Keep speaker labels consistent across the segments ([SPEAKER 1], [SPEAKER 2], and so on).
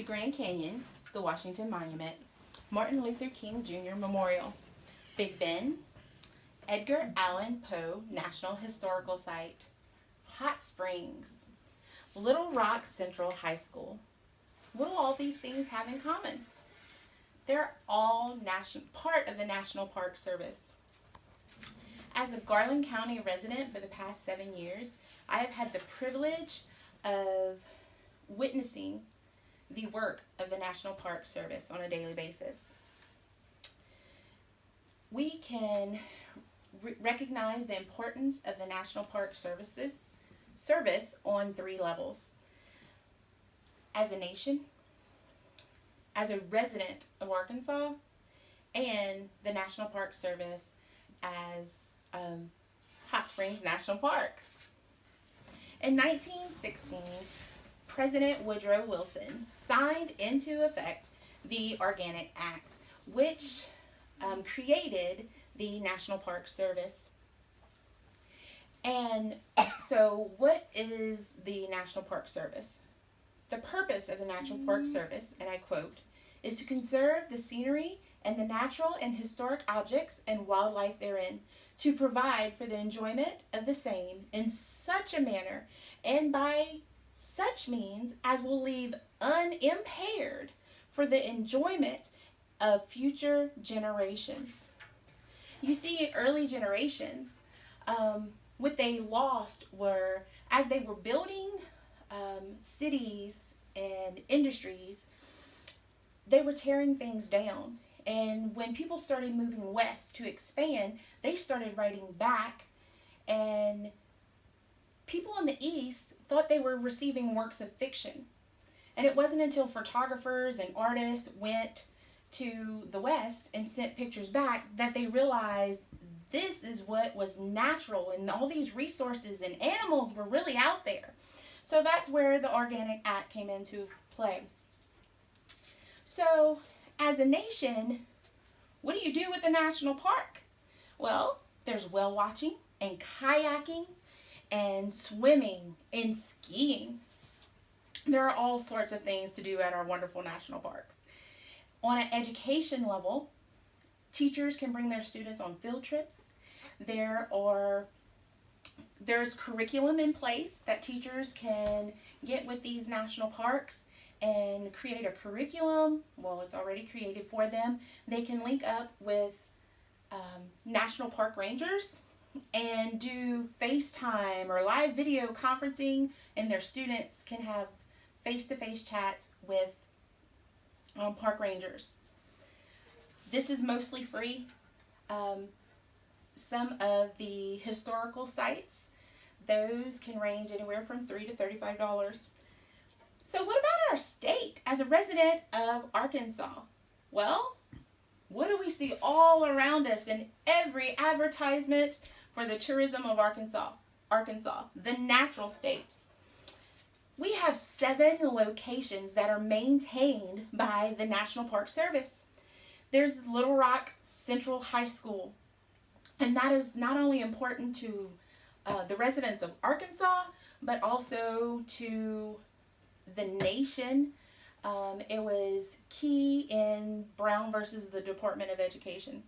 [SPEAKER 1] Grand Canyon, the Washington Monument, Martin Luther King Jr. Memorial, Big Ben, Edgar Allan Poe National Historical Site, Hot Springs, Little Rock Central High School. What do all these things have in common? They're all part of the National Park Service. As a Garland County resident for the past 7 years, I have had the privilege of witnessing the work of the National Park Service on a daily basis. We can recognize the importance of the National Park Service on 3 levels. As a nation, as a resident of Arkansas, and the National Park Service as Hot Springs National Park. In 1916, President Woodrow Wilson signed into effect the Organic Act, which created the National Park Service. And so what is the National Park Service? The purpose of the National Park Service, and I quote, is to conserve the scenery and the natural and historic objects and wildlife therein, to provide for the enjoyment of the same in such a manner and by such means as will leave unimpaired for the enjoyment of future generations. You see, early generations, what they lost were, as they were building cities and industries, they were tearing things down. And when people started moving west to expand, they started writing back, and people in the east thought they were receiving works of fiction. And it wasn't until photographers and artists went to the west and sent pictures back that they realized this is what was natural, and all these resources and animals were really out there. So that's where the Organic Act came into play. So, as a nation, what do you do with a national park? Well, there's whale watching and kayaking and swimming and skiing. There are all sorts of things to do at our wonderful national parks. On an education level, teachers can bring their students on field trips. There's curriculum in place that teachers can get with these national parks and create a curriculum. Well, it's already created for them. They can link up with national park rangers and do FaceTime or live video conferencing, and their students can have face-to-face chats with park rangers. This is mostly free. Some of the historical sites, those can range anywhere from $3 to $35. So what about our state as a resident of Arkansas? Well, what do we see all around us in every advertisement for the tourism of Arkansas? Arkansas, the natural state. We have 7 locations that are maintained by the National Park Service. There's Little Rock Central High School, and that is not only important to the residents of Arkansas, but also to the nation. It was key in Brown versus the Department of Education.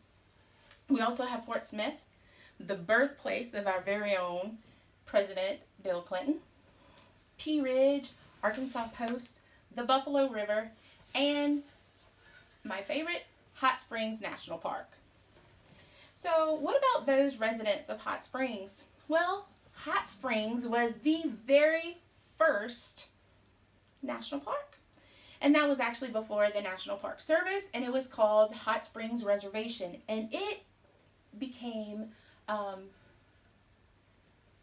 [SPEAKER 1] We also have Fort Smith, the birthplace of our very own President Bill Clinton, Pea Ridge, Arkansas Post, the Buffalo River, and my favorite, Hot Springs National Park. So what about those residents of Hot Springs? Well, Hot Springs was the very first national park. And that was actually before the National Park Service, and it was called Hot Springs Reservation. And it became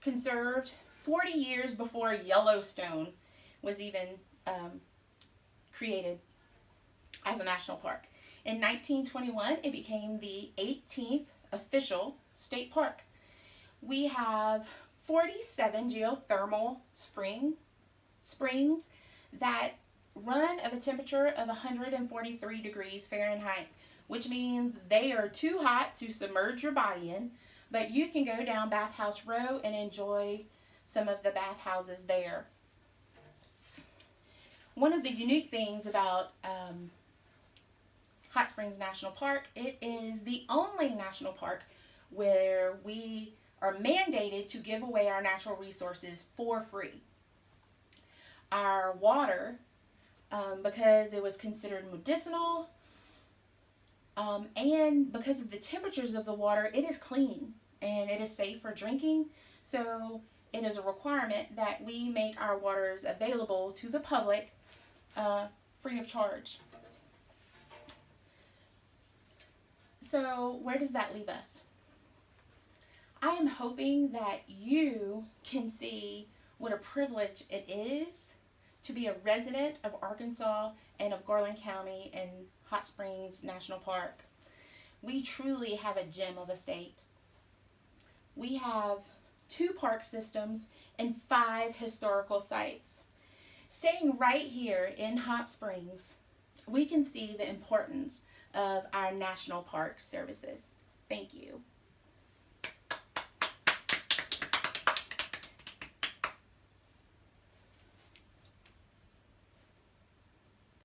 [SPEAKER 1] conserved 40 years before Yellowstone was even created as a national park. In 1921, it became the 18th official state park. We have 47 geothermal springs that run of a temperature of 143 degrees Fahrenheit, which means they are too hot to submerge your body in, but you can go down Bathhouse Row and enjoy some of the bathhouses there. One of the unique things about Hot Springs National Park, it is the only national park where we are mandated to give away our natural resources for free. Our water, because it was considered medicinal, and because of the temperatures of the water, it is clean and it is safe for drinking. So it is a requirement that we make our waters available to the public free of charge. So where does that leave us? I am hoping that you can see what a privilege it is to be a resident of Arkansas and of Garland County and Hot Springs National Park. We truly have a gem of a state. We have 2 park systems and 5 historical sites. Staying right here in Hot Springs, we can see the importance of our national park services. Thank you.